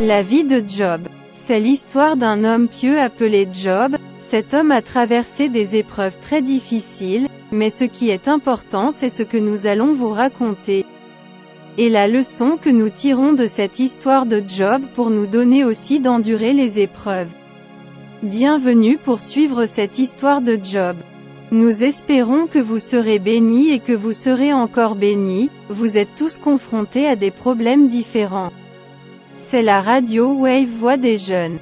La vie de Job. C'est l'histoire d'un homme pieux appelé Job. Cet homme a traversé des épreuves très difficiles, mais ce qui est important c'est ce que nous allons vous raconter. Et la leçon que nous tirons de cette histoire de Job pour nous donner aussi d'endurer les épreuves. Bienvenue pour suivre cette histoire de Job. Nous espérons que vous serez bénis et que vous serez encore bénis. Vous êtes tous confrontés à des problèmes différents. C'est la radio Wave Voix des jeunes.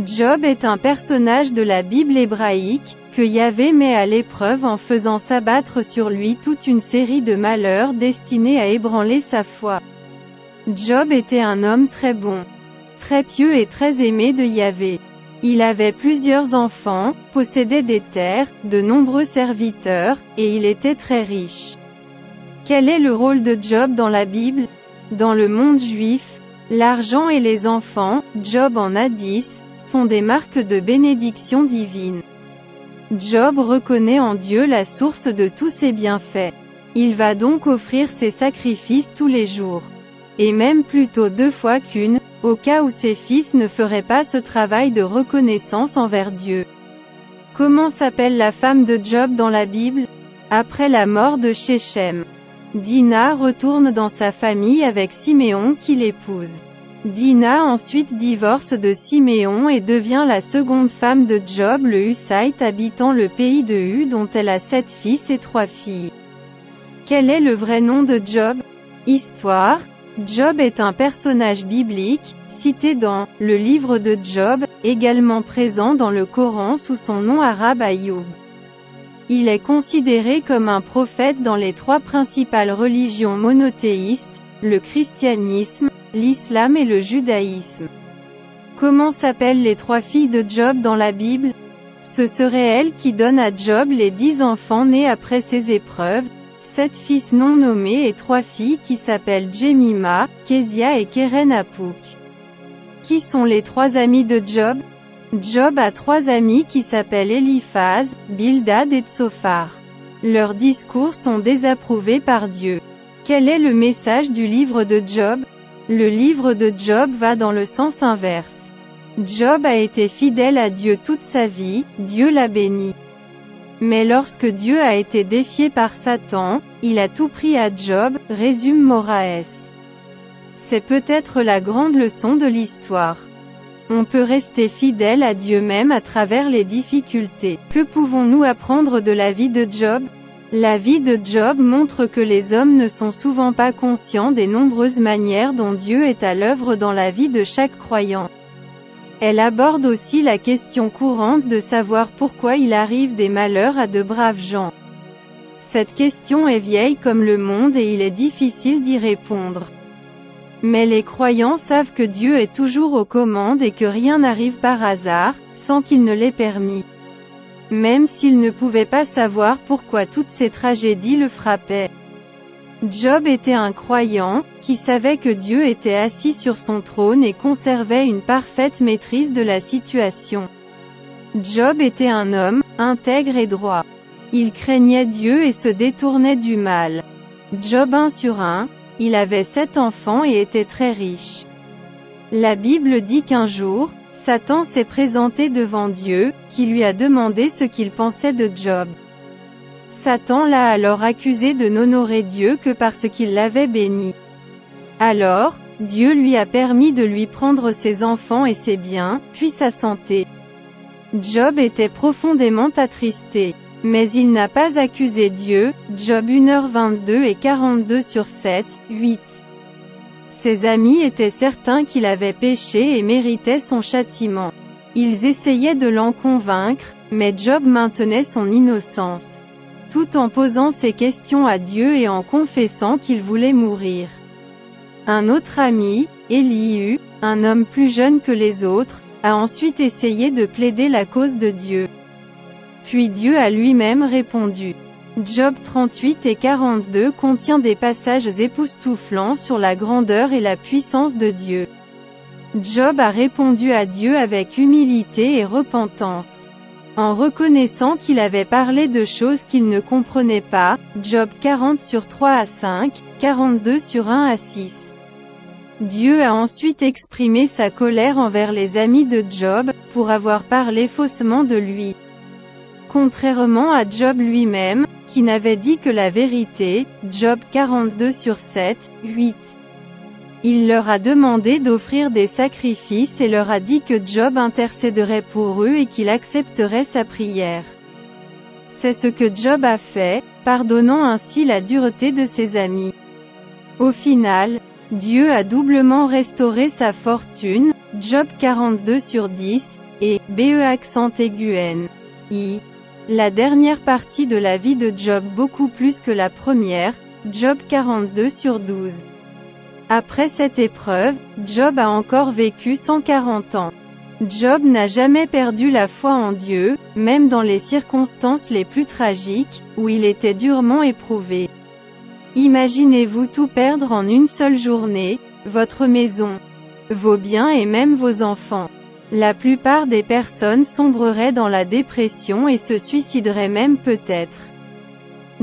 Job est un personnage de la Bible hébraïque, que Yahvé met à l'épreuve en faisant s'abattre sur lui toute une série de malheurs destinés à ébranler sa foi. Job était un homme très bon, très pieux et très aimé de Yahvé. Il avait plusieurs enfants, possédait des terres, de nombreux serviteurs, et il était très riche. Quel est le rôle de Job dans la Bible? Dans le monde juif, l'argent et les enfants, Job en a 10, sont des marques de bénédiction divine. Job reconnaît en Dieu la source de tous ses bienfaits. Il va donc offrir ses sacrifices tous les jours. Et même plutôt 2 fois qu'une, au cas où ses fils ne feraient pas ce travail de reconnaissance envers Dieu. Comment s'appelle la femme de Job dans la Bible? Après la mort de Shechem, Dina retourne dans sa famille avec Siméon qui l'épouse. Dina ensuite divorce de Siméon et devient la seconde femme de Job le Hussite habitant le pays de Hu dont elle a 7 fils et 3 filles. Quel est le vrai nom de Job? Histoire. Job est un personnage biblique, cité dans « Le livre de Job », également présent dans le Coran sous son nom arabe Ayoub. Il est considéré comme un prophète dans les 3 principales religions monothéistes, le christianisme, l'islam et le judaïsme. Comment s'appellent les 3 filles de Job dans la Bible? Ce serait elle qui donne à Job les 10 enfants nés après ses épreuves, 7 fils non nommés et 3 filles qui s'appellent Jemima, Késia et Keren Apuk. Qui sont les 3 amis de Job? Job a 3 amis qui s'appellent Eliphaz, Bildad et Tsophar. Leurs discours sont désapprouvés par Dieu. Quel est le message du livre de Job? Le livre de Job va dans le sens inverse. Job a été fidèle à Dieu toute sa vie, Dieu l'a béni. Mais lorsque Dieu a été défié par Satan, il a tout pris à Job, résume Moraes. C'est peut-être la grande leçon de l'histoire. On peut rester fidèle à Dieu même à travers les difficultés. Que pouvons-nous apprendre de la vie de Job? La vie de Job montre que les hommes ne sont souvent pas conscients des nombreuses manières dont Dieu est à l'œuvre dans la vie de chaque croyant. Elle aborde aussi la question courante de savoir pourquoi il arrive des malheurs à de braves gens. Cette question est vieille comme le monde et il est difficile d'y répondre. Mais les croyants savent que Dieu est toujours aux commandes et que rien n'arrive par hasard, sans qu'il ne l'ait permis. Même s'ils ne pouvaient pas savoir pourquoi toutes ces tragédies le frappaient. Job était un croyant, qui savait que Dieu était assis sur son trône et conservait une parfaite maîtrise de la situation. Job était un homme, intègre et droit. Il craignait Dieu et se détournait du mal. Job 1/1, il avait 7 enfants et était très riche. La Bible dit qu'un jour, Satan s'est présenté devant Dieu, qui lui a demandé ce qu'il pensait de Job. Satan l'a alors accusé de n'honorer Dieu que parce qu'il l'avait béni. Alors, Dieu lui a permis de lui prendre ses enfants et ses biens, puis sa santé. Job était profondément attristé. Mais il n'a pas accusé Dieu, Job 1h22 et 42 sur 7, 8. Ses amis étaient certains qu'il avait péché et méritait son châtiment. Ils essayaient de l'en convaincre, mais Job maintenait son innocence. Tout en posant ses questions à Dieu et en confessant qu'il voulait mourir. Un autre ami, Elihu, un homme plus jeune que les autres, a ensuite essayé de plaider la cause de Dieu. Puis Dieu a lui-même répondu. Job 38 et 42 contient des passages époustouflants sur la grandeur et la puissance de Dieu. Job a répondu à Dieu avec humilité et repentance. En reconnaissant qu'il avait parlé de choses qu'il ne comprenait pas, Job 40 sur 3 à 5, 42 sur 1 à 6. Dieu a ensuite exprimé sa colère envers les amis de Job, pour avoir parlé faussement de lui. Contrairement à Job lui-même, qui n'avait dit que la vérité, Job 42/7-8. Il leur a demandé d'offrir des sacrifices et leur a dit que Job intercéderait pour eux et qu'il accepterait sa prière. C'est ce que Job a fait, pardonnant ainsi la dureté de ses amis. Au final, Dieu a doublement restauré sa fortune, Job 42/10, et BE_N. La dernière partie de la vie de Job beaucoup plus que la première, Job 42/12. Après cette épreuve, Job a encore vécu 140 ans. Job n'a jamais perdu la foi en Dieu, même dans les circonstances les plus tragiques, où il était durement éprouvé. Imaginez-vous tout perdre en une seule journée, votre maison, vos biens et même vos enfants. La plupart des personnes sombreraient dans la dépression et se suicideraient même peut-être.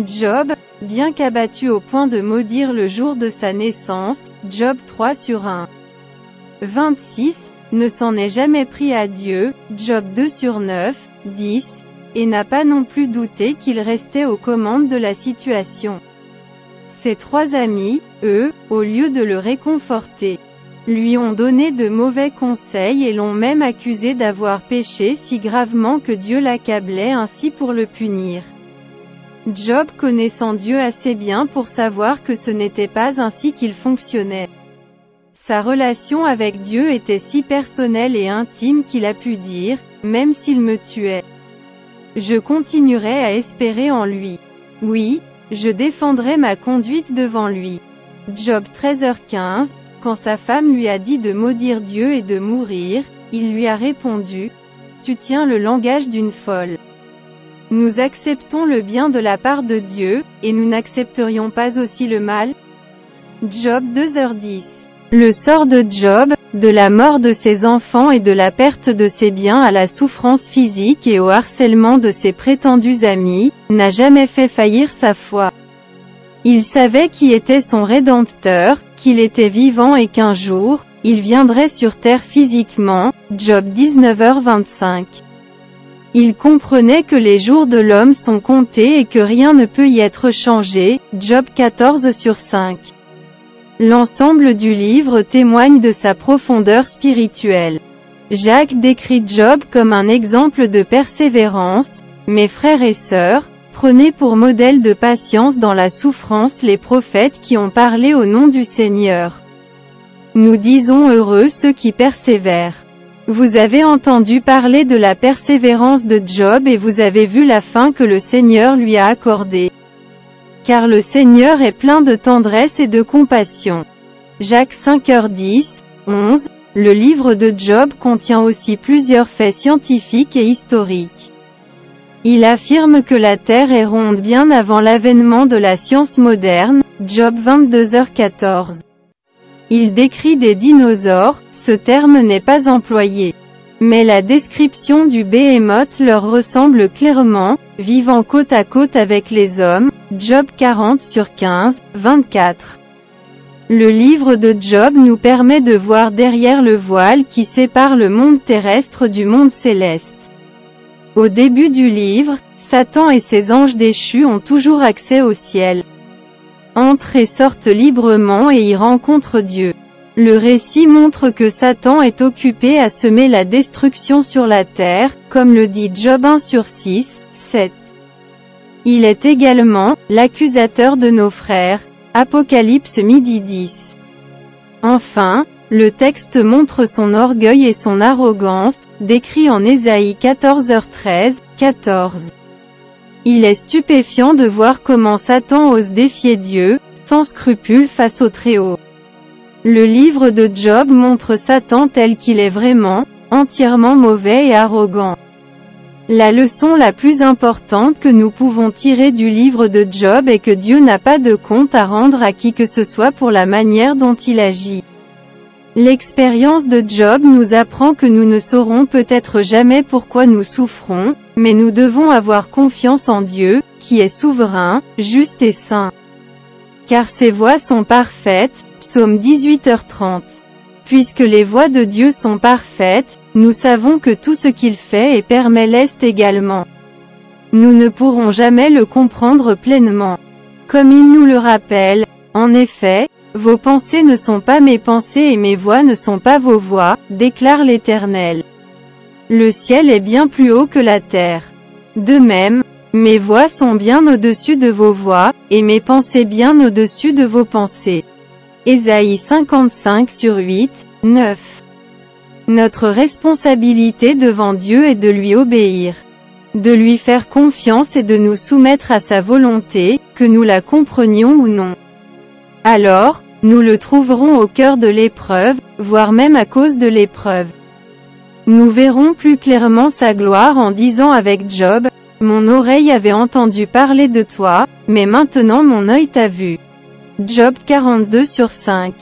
Job, bien qu'abattu au point de maudire le jour de sa naissance, Job 3/1. 26, ne s'en est jamais pris à Dieu, Job 2/9, 10, et n'a pas non plus douté qu'il restait aux commandes de la situation. Ses trois amis, eux, au lieu de le réconforter, lui ont donné de mauvais conseils et l'ont même accusé d'avoir péché si gravement que Dieu l'accablait ainsi pour le punir. Job connaissant Dieu assez bien pour savoir que ce n'était pas ainsi qu'il fonctionnait. Sa relation avec Dieu était si personnelle et intime qu'il a pu dire, même s'il me tuait, je continuerai à espérer en lui. Oui, je défendrai ma conduite devant lui. Job 13h15, quand sa femme lui a dit de maudire Dieu et de mourir, il lui a répondu, tu tiens le langage d'une folle. Nous acceptons le bien de la part de Dieu, et nous n'accepterions pas aussi le mal? Job 2h10. Le sort de Job, de la mort de ses enfants et de la perte de ses biens à la souffrance physique et au harcèlement de ses prétendus amis, n'a jamais fait faillir sa foi. Il savait qui était son Rédempteur, qu'il était vivant et qu'un jour, il viendrait sur terre physiquement, Job 19h25. Il comprenait que les jours de l'homme sont comptés et que rien ne peut y être changé, Job 14/5. L'ensemble du livre témoigne de sa profondeur spirituelle. Jacques décrit Job comme un exemple de persévérance. Mes frères et sœurs, prenez pour modèle de patience dans la souffrance les prophètes qui ont parlé au nom du Seigneur. Nous disons heureux ceux qui persévèrent. Vous avez entendu parler de la persévérance de Job et vous avez vu la fin que le Seigneur lui a accordée. Car le Seigneur est plein de tendresse et de compassion. Jacques 5h10, 11. Le livre de Job contient aussi plusieurs faits scientifiques et historiques. Il affirme que la Terre est ronde bien avant l'avènement de la science moderne, Job 22h14. Il décrit des dinosaures, ce terme n'est pas employé. Mais la description du Béhémoth leur ressemble clairement, vivant côte à côte avec les hommes, Job 40/15, 24. Le livre de Job nous permet de voir derrière le voile qui sépare le monde terrestre du monde céleste. Au début du livre, Satan et ses anges déchus ont toujours accès au ciel. Entrent et sortent librement et y rencontrent Dieu. Le récit montre que Satan est occupé à semer la destruction sur la terre, comme le dit Job 1/6, 7. Il est également l'accusateur de nos frères. Apocalypse 10. Enfin, le texte montre son orgueil et son arrogance, décrit en Ésaïe 14h13, 14. Il est stupéfiant de voir comment Satan ose défier Dieu, sans scrupule face au Très-Haut. Le livre de Job montre Satan tel qu'il est vraiment, entièrement mauvais et arrogant. La leçon la plus importante que nous pouvons tirer du livre de Job est que Dieu n'a pas de compte à rendre à qui que ce soit pour la manière dont il agit. L'expérience de Job nous apprend que nous ne saurons peut-être jamais pourquoi nous souffrons, mais nous devons avoir confiance en Dieu, qui est souverain, juste et saint. Car ses voies sont parfaites, Psaume 18h30. Puisque les voies de Dieu sont parfaites, nous savons que tout ce qu'il fait et permet l'est également. Nous ne pourrons jamais le comprendre pleinement. Comme il nous le rappelle, en effet, vos pensées ne sont pas mes pensées et mes voies ne sont pas vos voies, déclare l'Éternel. Le ciel est bien plus haut que la terre. De même, mes voies sont bien au-dessus de vos voies, et mes pensées bien au-dessus de vos pensées. Ésaïe 55/8, 9. Notre responsabilité devant Dieu est de lui obéir, de lui faire confiance et de nous soumettre à sa volonté, que nous la comprenions ou non. Alors, nous le trouverons au cœur de l'épreuve, voire même à cause de l'épreuve. Nous verrons plus clairement sa gloire en disant avec Job, « Mon oreille avait entendu parler de toi, mais maintenant mon œil t'a vu. » Job 42/5.